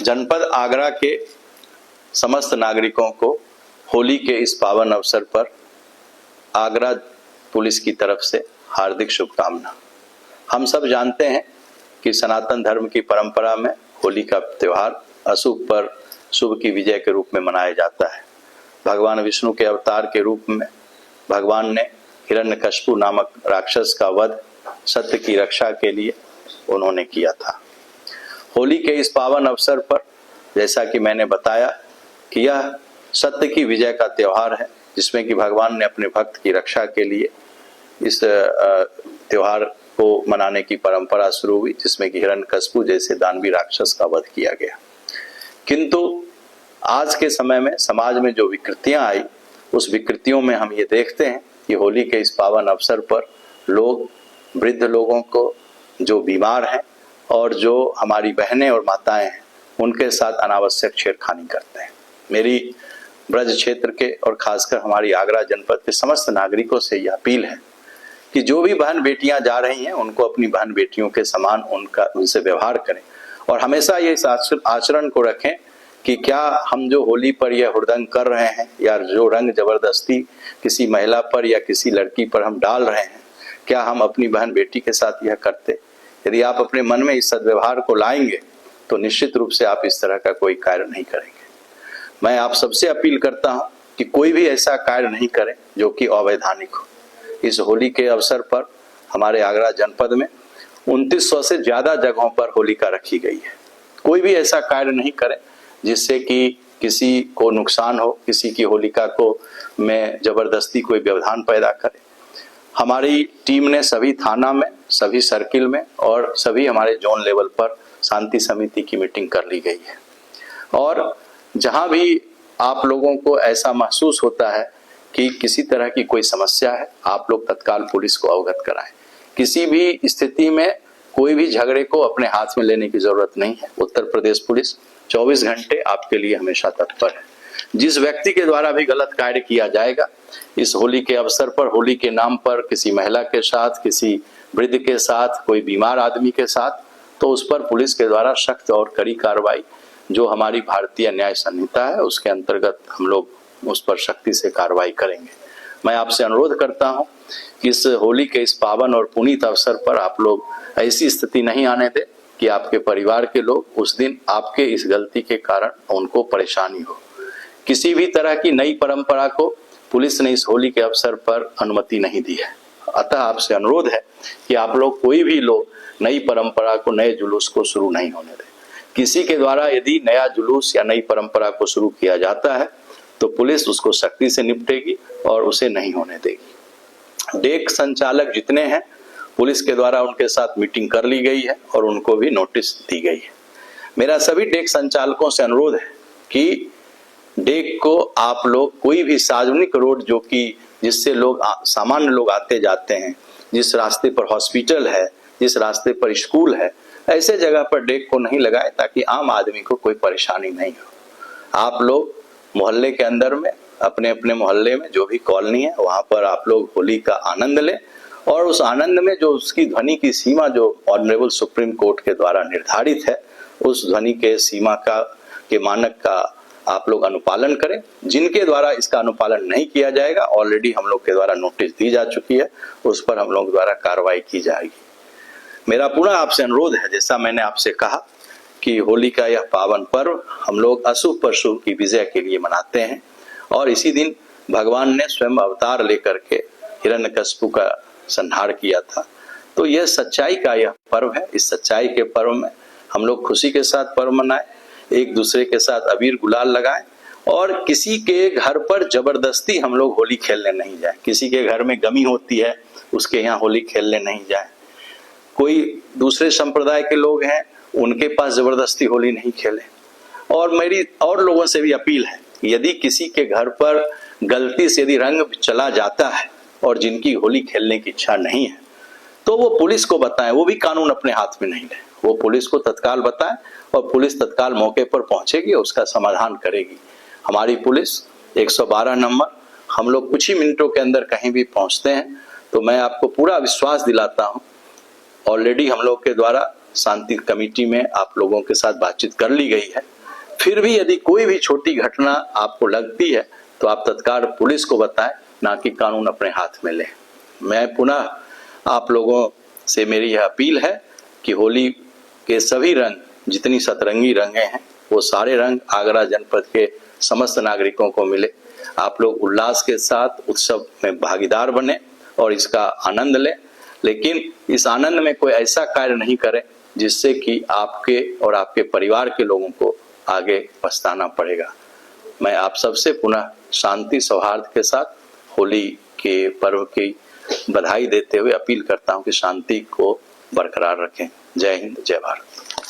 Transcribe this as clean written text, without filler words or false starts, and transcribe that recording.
जनपद आगरा के समस्त नागरिकों को होली के इस पावन अवसर पर आगरा पुलिस की तरफ से हार्दिक शुभकामना। हम सब जानते हैं कि सनातन धर्म की परंपरा में होली का त्यौहार अशुभ पर शुभ की विजय के रूप में मनाया जाता है। भगवान विष्णु के अवतार के रूप में भगवान ने हिरण्यकश्यप नामक राक्षस का वध सत्य की रक्षा के लिए उन्होंने किया था। होली के इस पावन अवसर पर जैसा कि मैंने बताया कि यह सत्य की विजय का त्यौहार है, जिसमें कि भगवान ने अपने भक्त की रक्षा के लिए इस त्यौहार को मनाने की परंपरा शुरू हुई, जिसमें कि हिरण्यकश्यप जैसे दानवी राक्षस का वध किया गया। किंतु आज के समय में समाज में जो विकृतियां आई, उस विकृतियों में हम ये देखते हैं कि होली के इस पावन अवसर पर लोग वृद्ध लोगों को, जो बीमार हैं और जो हमारी बहनें और माताएं हैं, उनके साथ अनावश्यक छेड़खानी करते हैं। मेरी ब्रज क्षेत्र के और खासकर हमारी आगरा जनपद के समस्त नागरिकों से यह अपील है कि जो भी बहन बेटियां जा रही हैं, उनको अपनी बहन बेटियों के समान उनसे व्यवहार करें और हमेशा ये इस आचरण को रखें कि क्या हम जो होली पर यह हुड़दंग कर रहे हैं या जो रंग जबरदस्ती किसी महिला पर या किसी लड़की पर हम डाल रहे हैं, क्या हम अपनी बहन बेटी के साथ यह करते? यदि आप अपने मन में इस सद्व्यवहार को लाएंगे तो निश्चित रूप से आप इस तरह का कोई कार्य नहीं करेंगे। मैं आप सबसे अपील करता हूं कि कोई भी ऐसा कार्य नहीं करें जो कि अवैधानिक हो। इस होली के अवसर पर हमारे आगरा जनपद में 2900 से ज्यादा जगहों पर होलिका रखी गई है। कोई भी ऐसा कार्य नहीं करें जिससे कि किसी को नुकसान हो, किसी की होलिका को में जबरदस्ती कोई व्यवधान पैदा करे। हमारी टीम ने सभी थाना में, सभी सर्किल में और सभी हमारे जोन लेवल पर शांति समिति की मीटिंग कर ली गई है और जहां भी आप लोगों को ऐसा महसूस होता है कि किसी तरह की कोई समस्या है, आप लोग तत्काल पुलिस को अवगत कराएं। किसी भी स्थिति में कोई भी झगड़े को अपने हाथ में लेने की जरूरत नहीं है। उत्तर प्रदेश पुलिस 24 घंटे आपके लिए हमेशा तत्पर है। जिस व्यक्ति के द्वारा भी गलत कार्य किया जाएगा इस होली के अवसर पर, होली के नाम पर किसी महिला के साथ, किसी वृद्ध के साथ, कोई बीमार आदमी के साथ, तो उस पर पुलिस के द्वारा सख्त और कड़ी कार्रवाई, जो हमारी भारतीय न्याय संहिता है उसके अंतर्गत हम लोग उस पर सख्ती से कार्रवाई करेंगे। मैं आपसे अनुरोध करता हूं कि इस होली के इस पावन और पुनीत अवसर पर आप लोग ऐसी स्थिति नहीं आने दें कि आपके परिवार के लोग उस दिन आपके इस गलती के कारण उनको परेशानी हो। किसी भी तरह की नई परंपरा को पुलिस ने इस होली के अवसर पर अनुमति नहीं दी है। अतः आपसे अनुरोध है कि आप लोग, कोई भी लोग नई परंपरा को, नए जुलूस को शुरू नहीं होने दें। किसी के द्वारा यदि नया जुलूस या नई परंपरा को शुरू किया जाता है तो पुलिस उसको सख्ती से निपटेगी और उसे नहीं होने देगी। डेक संचालक जितने हैं, पुलिस के द्वारा उनके साथ मीटिंग कर ली गई है और उनको भी नोटिस दी गई है। मेरा सभी डेक संचालकों से अनुरोध है कि डेक को आप लोग कोई भी सार्वजनिक रोड जो कि जिससे लोग सामान्य लोग आते जाते हैं, जिस रास्ते पर हॉस्पिटल है, जिस रास्ते पर स्कूल है, ऐसे जगह पर डेक को नहीं लगाए ताकि आम आदमी को कोई परेशानी नहीं हो। आप लोग मोहल्ले के अंदर में, अपने अपने मोहल्ले में जो भी कॉलोनी है वहां पर आप लोग होली का आनंद लें और उस आनंद में जो उसकी ध्वनि की सीमा जो ऑनरेबल सुप्रीम कोर्ट के द्वारा निर्धारित है, उस ध्वनि के सीमा के मानक का आप लोग अनुपालन करें। जिनके द्वारा इसका अनुपालन नहीं किया जाएगा, ऑलरेडी हम लोग के द्वारा नोटिस दी जा चुकी है, उस पर हम लोग द्वारा कार्रवाई की जाएगी। मेरा पुनः आपसे अनुरोध है, जैसा मैंने आपसे कहा कि होली का यह पावन पर्व हम लोग अशुभ पर शुभ की विजय के लिए मनाते हैं और इसी दिन भगवान ने स्वयं अवतार लेकर के हिरण्यकश्यप का संहार किया था। तो यह सच्चाई का यह पर्व है। इस सच्चाई के पर्व में हम लोग खुशी के साथ पर्व मनाएं, एक दूसरे के साथ अबीर गुलाल लगाएं और किसी के घर पर जबरदस्ती हम लोग होली खेलने नहीं जाएं। किसी के घर में गमी होती है, उसके यहाँ होली खेलने नहीं जाएं। कोई दूसरे संप्रदाय के लोग हैं, उनके पास जबरदस्ती होली नहीं खेलें। और मेरी और लोगों से भी अपील है, यदि किसी के घर पर गलती से यदि रंग चला जाता है और जिनकी होली खेलने की इच्छा नहीं है, तो वो पुलिस को बताएं। वो भी कानून अपने हाथ में नहीं ले, वो पुलिस को तत्काल बताएं और पुलिस तत्काल मौके पर पहुंचेगी, उसका समाधान करेगी। हमारी पुलिस 112 नंबर, हम लोग कुछ ही मिनटों के अंदर कहीं भी पहुंचते हैं। तो मैं आपको पूरा विश्वास दिलाता हूं, ऑलरेडी हम लोग के द्वारा शांति कमेटी में आप लोगों के साथ बातचीत कर ली गई है। फिर भी यदि कोई भी छोटी घटना आपको लगती है तो आप तत्काल पुलिस को बताएं, ना कि कानून अपने हाथ में लें। मैं पुनः आप लोगों से मेरी यह अपील है कि होली के सभी रंग, जितनी सतरंगी रंगे हैं, वो सारे रंग आगरा जनपद के समस्त नागरिकों को मिले। आप लोग उल्लास के साथ उत्सव में भागीदार बने और इसका आनंद लें, लेकिन इस आनंद में कोई ऐसा कार्य नहीं करें जिससे कि आपके और आपके परिवार के लोगों को आगे पछताना पड़ेगा। मैं आप सबसे पुनः शांति सौहार्द के साथ होली के पर्व की बधाई देते हुए अपील करता हूं कि शांति को बरकरार रखें। जय हिंद, जय भारत।